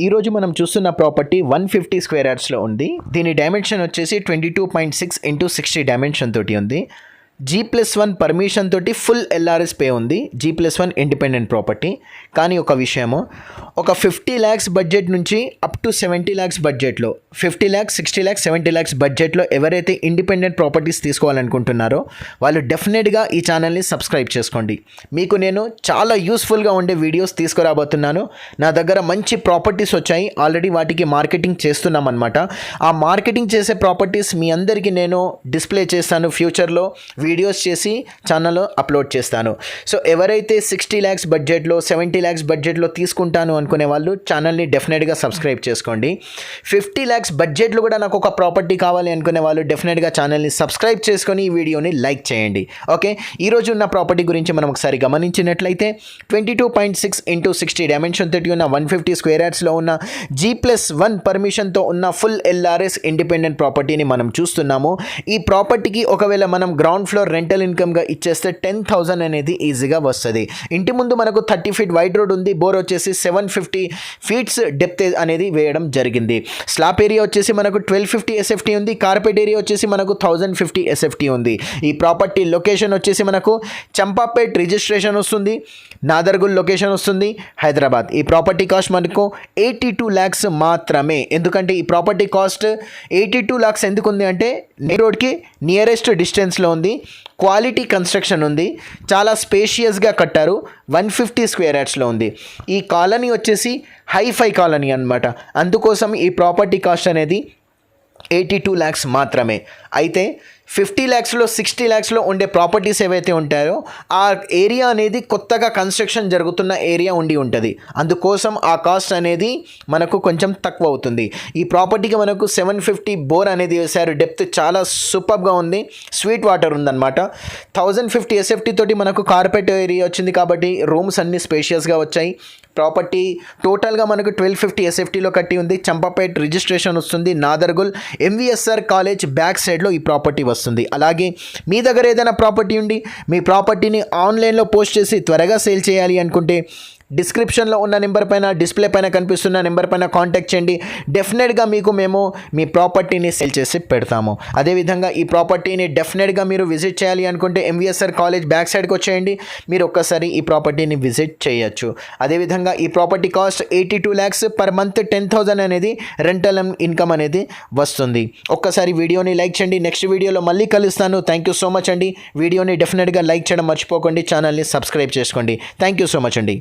ఈరోజు మనం చూస్తున్న ప్రాపర్టీ 150 స్క్వేర్ యార్డ్స్లో ఉంది. దీని డైమెన్షన్ వచ్చేసి 22.6 ఇంటూ 60 డైమెన్షన్ తోటి ఉంది. G+1 పర్మిషన్ తోటి ఫుల్ LRS పే ఉంది. G+1 independent property. కానీ ఒక విషయము, ఒక 50 lakhs బడ్జెట్ నుంచి అప్ టు 70 lakhs బడ్జెట్లో 50 lakhs, 60 lakhs, 70 lakhs బడ్జెట్లో ఎవరైతే ఇండిపెండెంట్ ప్రాపర్టీస్ తీసుకోవాలనుకుంటున్నారో వాళ్ళు డెఫినెట్గా ఈ ఛానల్ని సబ్స్క్రైబ్ చేసుకోండి. మీకు నేను చాలా యూస్ఫుల్గా ఉండే వీడియోస్ తీసుకురాబోతున్నాను. నా దగ్గర మంచి ప్రాపర్టీస్ వచ్చాయి, ఆల్రెడీ వాటికి మార్కెటింగ్ చేస్తున్నాం అనమాట. ఆ మార్కెటింగ్ చేసే ప్రాపర్టీస్ మీ అందరికీ నేను డిస్ప్లే చేస్తాను. ఫ్యూచర్లో వీడియోస్ చేసి ఛానల్లో అప్లోడ్ చేస్తాను. సో ఎవరైతే 60 lakhs బడ్జెట్లో 70 lakhs బడ్జెట్లో తీసుకుంటాను అనుకునే వాళ్ళు ఛానల్ని డెఫినెట్గా సబ్స్క్రైబ్ చేసుకోండి. 50 lakhs బడ్జెట్లో కూడా నాకు ఒక ప్రాపర్టీ కావాలి అనుకునే వాళ్ళు డెఫినెట్గా ఛానల్ని సబ్స్క్రైబ్ చేసుకొని ఈ వీడియోని లైక్ చేయండి. ఓకే, ఈరోజు ఉన్న ప్రాపర్టీ గురించి మనం ఒకసారి గమనించినట్లయితే 22.6 ఇంటూ 60 డైమెన్షన్ తోటి ఉన్న 150 స్క్వేర్ యార్డ్స్లో ఉన్న G+1 పర్మిషన్తో ఉన్న ఫుల్ LRS ఇండిపెండెంట్ ప్రాపర్టీని మనం చూస్తున్నాము. ఈ ప్రాపర్టీకి ఒకవేళ మనం గ్రౌండ్ ఫ్లోర్ రెంటల్ ఇన్కమ్గా ఇచ్చేస్తే 10,000 అనేది ఈజీగా వస్తుంది. ఇంటి ముందు మనకు 30 feet వైడ్ రోడ్ ఉంది. బోర్ వచ్చేసి 750 feet డెప్త్ అనేది వేయడం జరిగింది. స్లాబ్ ఏరియా వచ్చేసి మనకు 1250 SFT ఉంది. కార్పెట్ ఏరియా వచ్చేసి మనకు 1050 SFT ఉంది. ఈ ప్రాపర్టీ లొకేషన్ వచ్చేసి మనకు చంపాపేట్ రిజిస్ట్రేషన్ వస్తుంది, నాదర్గుల్ లొకేషన్ వస్తుంది, హైదరాబాద్. ఈ ప్రాపర్టీ కాస్ట్ మనకు 82 lakhs మాత్రమే. ఎందుకంటే ఈ ప్రాపర్టీ కాస్ట్ 82 lakhs ఎందుకు ఉంది అంటే మెయిన్ రోడ్కి నియరెస్ట్ డిస్టెన్స్లో ఉంది, క్వాలిటీ కన్స్ట్రక్షన్ ఉంది, చాలా స్పేషియస్గా కట్టారు, 150 స్క్వేర్ యార్డ్స్లో ఉంది. ఈ కాలనీ వచ్చేసి హైఫై కాలనీ అన్నమాట. అందుకోసం ఈ ప్రాపర్టీ కాస్ట్ అనేది 82 lakhs మాత్రమే. అయితే 50 lakhsలో 60 lakhsలో ఉండే ప్రాపర్టీస్ ఏవైతే ఉంటాయో ఆ ఏరియా అనేది కొత్తగా కన్స్ట్రక్షన్ జరుగుతున్న ఏరియా ఉండి ఉంటుంది. అందుకోసం ఆ కాస్ట్ అనేది మనకు కొంచెం తక్కువ అవుతుంది. ఈ ప్రాపర్టీకి మనకు 750 బోర్ అనేది వేశారు. డెప్త్ చాలా సూపర్గా ఉంది, స్వీట్ వాటర్ ఉందన్నమాట. 1050 SFT తోటి మనకు కార్పెట్ ఏరియా వచ్చింది కాబట్టి రూమ్స్ అన్నీ స్పేషియస్గా వచ్చాయి. ప్రాపర్టీ టోటల్గా మనకు 1250 SFTలో కట్టి ఉంది. చంపాపేట్ రిజిస్ట్రేషన్ వస్తుంది. నాదర్గుల్ MVSR కాలేజ్ బ్యాక్ సైడ్లో ఈ ప్రాపర్టీ వస్తుంది. అలాగే మీ దగ్గర ఏదైనా ప్రాపర్టీ ఉండి మీ ప్రాపర్టీని ఆన్లైన్లో పోస్ట్ చేసి త్వరగా సేల్ చేయాలి అనుకుంటే డిస్క్రిప్షన్లో ఉన్న నెంబర్ పైన, డిస్ప్లే పైన కనిపిస్తున్న నెంబర్ పైన కాంటాక్ట్ చేయండి. డెఫినెట్గా మీకు మేము మీ ప్రాపర్టీని సేల్ చేసి పెడతాము. అదేవిధంగా ఈ ప్రాపర్టీని డెఫినెట్గా మీరు విజిట్ చేయాలి అనుకుంటే MVSR కాలేజ్ బ్యాక్ సైడ్కి వచ్చేయండి. మీరు ఒక్కసారి ఈ ప్రాపర్టీని విజిట్ చేయొచ్చు. అదేవిధంగా ఈ property cost 82 lakhs, per month 10,000 అనేది రెంటల్ ఇన్కమ్ అనేది వస్తుంది. ఒక్కసారి వీడియోని లైక్ చేయండి. నెక్స్ట్ వీడియోలో మళ్ళీ కలుస్తాను. థ్యాంక్ యూ సో మచ్ అండి. వీడియోని డెఫినెట్గా లైక్ చేయడం మర్చిపోకండి. ఛానల్ని సబ్స్క్రైబ్ చేసుకోండి. థ్యాంక్ యూ సో మచ్ అండి.